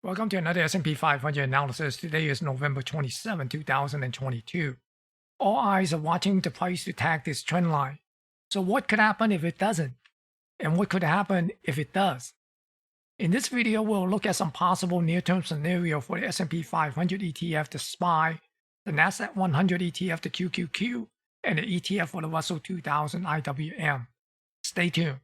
Welcome to another S&P 500 analysis. Today is November 27, 2022. All eyes are watching the price to tag this trend line. So what could happen if it doesn't? And what could happen if it does? In this video, we'll look at some possible near-term scenario for the S&P 500 ETF, the SPY, the Nasdaq 100 ETF, the QQQ, and the ETF for the Russell 2000 IWM. Stay tuned.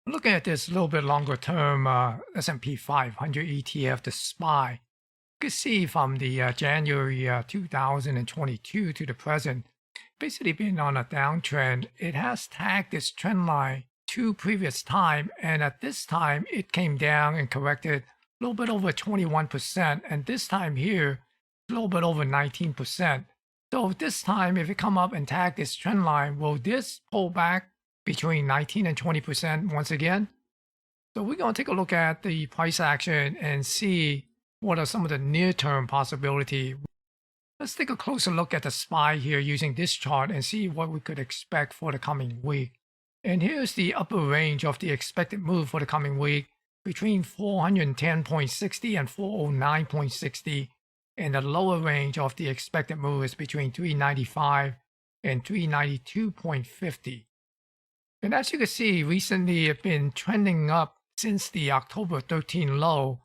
Looking at this a little bit longer term S&P 500 ETF, the SPY, you can see from the January 2022 to the present, basically been on a downtrend. It has tagged this trend line two previous time, and at this time it came down and corrected a little bit over 21%, and this time here a little bit over 19%. So this time, if it come up and tag this trend line, will this pull back between 19 and 20% once again? So we're going to take a look at the price action and see what are some of the near-term possibility. Let's take a closer look at the SPY here using this chart and see what we could expect for the coming week. And here's the upper range of the expected move for the coming week between 410.60 and 409.60, and the lower range of the expected move is between 395 and 392.50. And as you can see, recently it's been trending up since the October 13 low,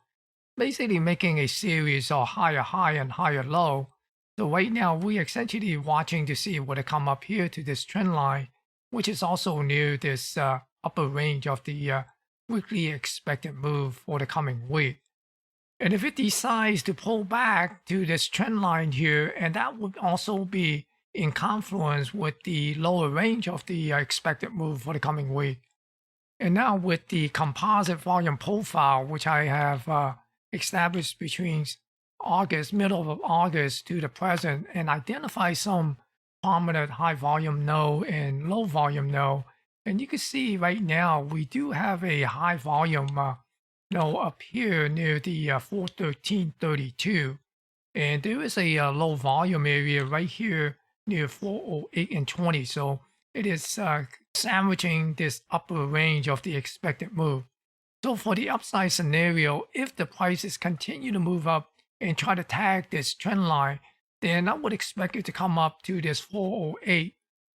basically making a series of higher high and higher low. So right now we're essentially watching to see what it come up here to this trend line, which is also near this upper range of the weekly expected move for the coming week. And if it decides to pull back to this trend line here, and that would also be in confluence with the lower range of the expected move for the coming week. And now with the composite volume profile, which I have established between middle of August to the present, and identify some prominent high volume node and low volume node. And you can see right now we do have a high volume node up here near the 413.32, and there is a low volume area right here near 408 and 20. So it is sandwiching this upper range of the expected move. So for the upside scenario, if the prices continue to move up and try to tag this trend line, then I would expect it to come up to this 408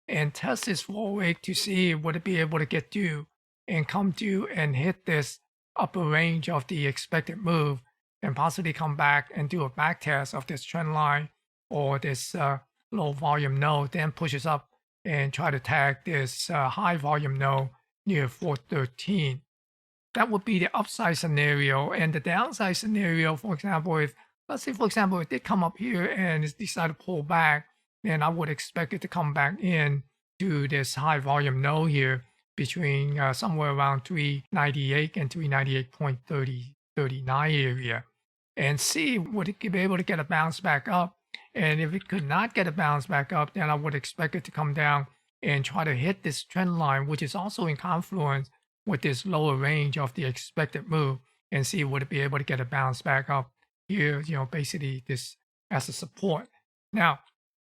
and test this 408 to see would it be able to get through and come through and hit this upper range of the expected move, and possibly come back and do a back test of this trend line or this low volume node, then pushes up and try to tag this high volume node near 413. That would be the upside scenario. And the downside scenario, for example, if let's say, for example, it did come up here and it decided to pull back, then I would expect it to come back in to this high volume node here between somewhere around 398 and 398.39 area, and see would it be able to get a bounce back up. And if it could not get a bounce back up, then I would expect it to come down and try to hit this trend line, which is also in confluence with this lower range of the expected move, and see would it be able to get a bounce back up here, basically this as a support. Now,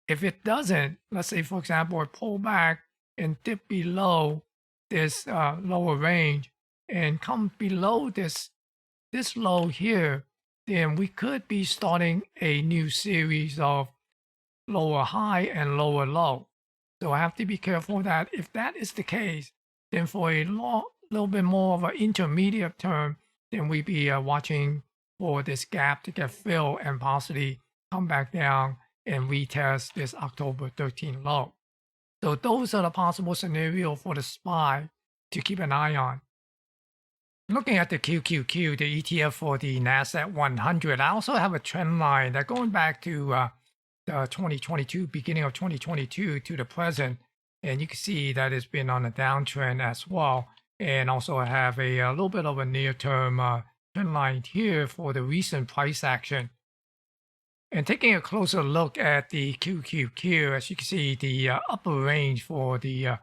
if it doesn't, let's say, for example, it pull back and dip below this lower range and come below this low here, then we could be starting a new series of lower high and lower low. So I have to be careful that if that is the case, then for a little bit more of an intermediate term, then we be watching for this gap to get filled and possibly come back down and retest this October 13 low. So those are the possible scenarios for the SPY to keep an eye on. Looking at the QQQ, the ETF for the Nasdaq 100, I also have a trend line that going back to the 2022, beginning of 2022 to the present, and you can see that it's been on a downtrend as well. And also I have a little bit of a near-term trend line here for the recent price action. And taking a closer look at the QQQ, as you can see, the upper range for the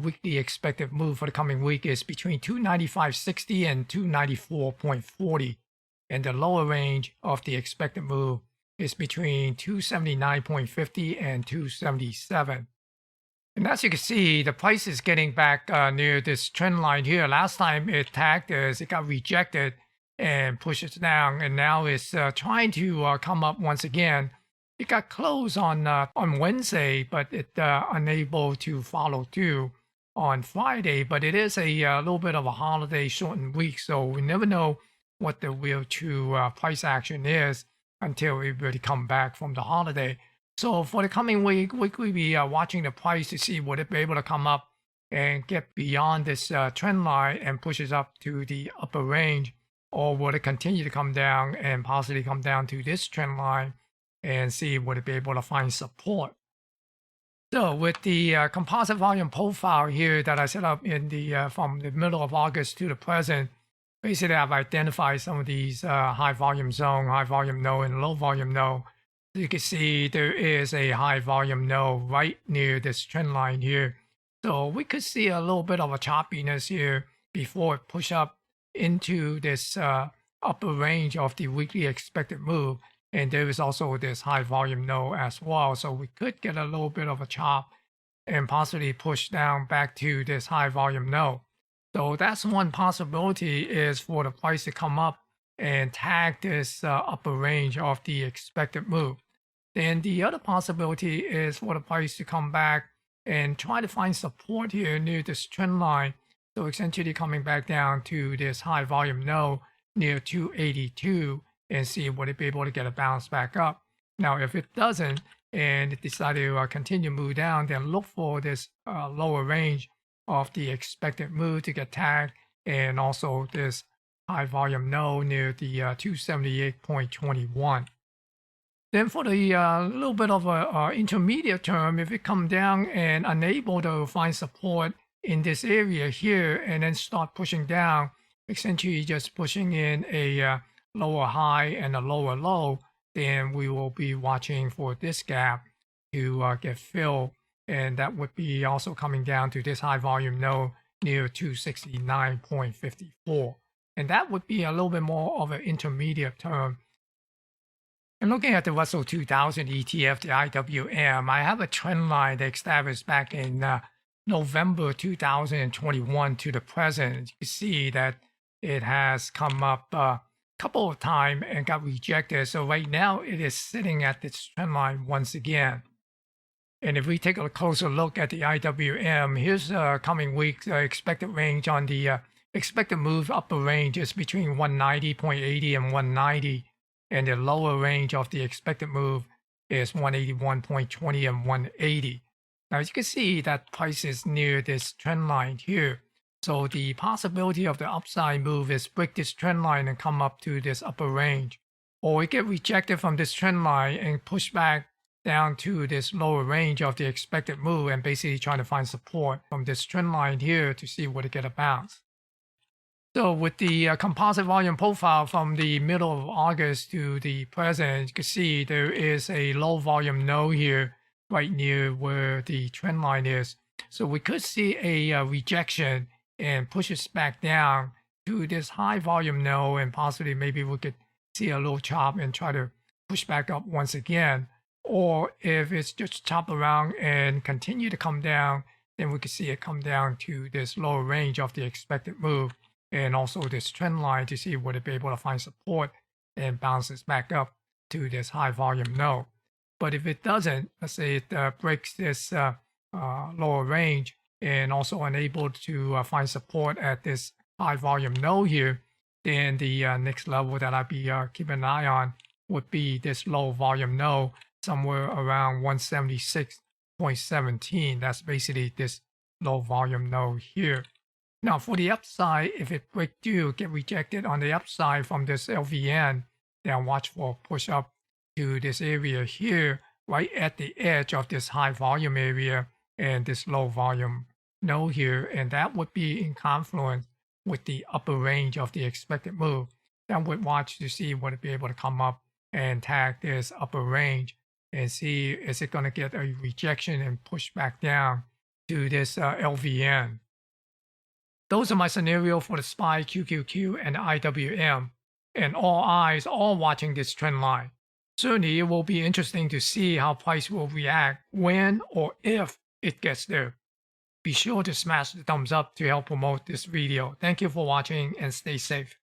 weekly expected move for the coming week is between 295.60 and 294.40, and the lower range of the expected move is between 279.50 and 277. And as you can see, the price is getting back near this trend line here. Last time it tagged us, it got rejected and pushes down, and now it's trying to come up once again. It got closed on Wednesday, but it unable to follow through on Friday. But it is a little bit of a holiday shortened week, so we never know what the real true price action is until it really come back from the holiday. So for the coming week, we'll be watching the price to see would it be able to come up and get beyond this trend line and pushes up to the upper range, or would it continue to come down and possibly come down to this trend line and see would it be able to find support. So with the composite volume profile here that I set up in the from the middle of August to the present, basically I've identified some of these high volume zone, high volume node, and low volume node. You can see there is a high volume node right near this trend line here. So we could see a little bit of a choppiness here before it push up into this upper range of the weekly expected move. And there is also this high volume node as well. So we could get a little bit of a chop and possibly push down back to this high volume node. So that's one possibility, is for the price to come up and tag this upper range of the expected move. Then the other possibility is for the price to come back and try to find support here near this trend line. So essentially coming back down to this high volume node near 282 and see would it be able to get a bounce back up. Now, if it doesn't and it decided to continue to move down, then look for this lower range of the expected move to get tagged, and also this high volume node near the 278.21. Then for the little bit of a intermediate term, if it come down and unable to find support in this area here and then start pushing down, essentially just pushing in a lower high and a lower low, then we will be watching for this gap to get filled. And that would be also coming down to this high volume node near 269.54. And that would be a little bit more of an intermediate term. And looking at the Russell 2000 ETF, the IWM, I have a trend line that established back in November 2021 to the present. You can see that it has come up a couple of times and got rejected. So right now it is sitting at this trend line once again. And if we take a closer look at the IWM, here's coming week's expected range on the expected move upper range is between 190.80 and 190. And the lower range of the expected move is 181.20 and 180. Now you can see that price is near this trend line here. So the possibility of the upside move is break this trend line and come up to this upper range. Or it get rejected from this trend line and push back down to this lower range of the expected move and basically trying to find support from this trend line here to see where to get a bounce. So with the composite volume profile from the middle of August to the present, you can see there is a low volume node here right near where the trend line is. So we could see a rejection and pushes back down to this high volume node, and possibly maybe we could see a little chop and try to push back up once again. Or if it's just chop around and continue to come down, then we could see it come down to this lower range of the expected move, and also this trend line to see would it be able to find support and bounces back up to this high volume node. But if it doesn't, let's say it breaks this lower range and also unable to find support at this high volume node here, then the next level that I'd be keeping an eye on would be this low volume node somewhere around 176.17. That's basically this low volume node here. Now for the upside, if it break through, get rejected on the upside from this LVN, then watch for a push up to this area here, right at the edge of this high volume area and this low volume node here, and that would be in confluence with the upper range of the expected move. Then we'd watch to see would it be able to come up and tag this upper range and see is it going to get a rejection and push back down to this LVN. Those are my scenario for the SPY, QQQ, and the IWM, and all eyes are watching this trend line. Certainly, it will be interesting to see how price will react when or if it gets there. be sure to smash the thumbs up to help promote this video. Thank you for watching and stay safe.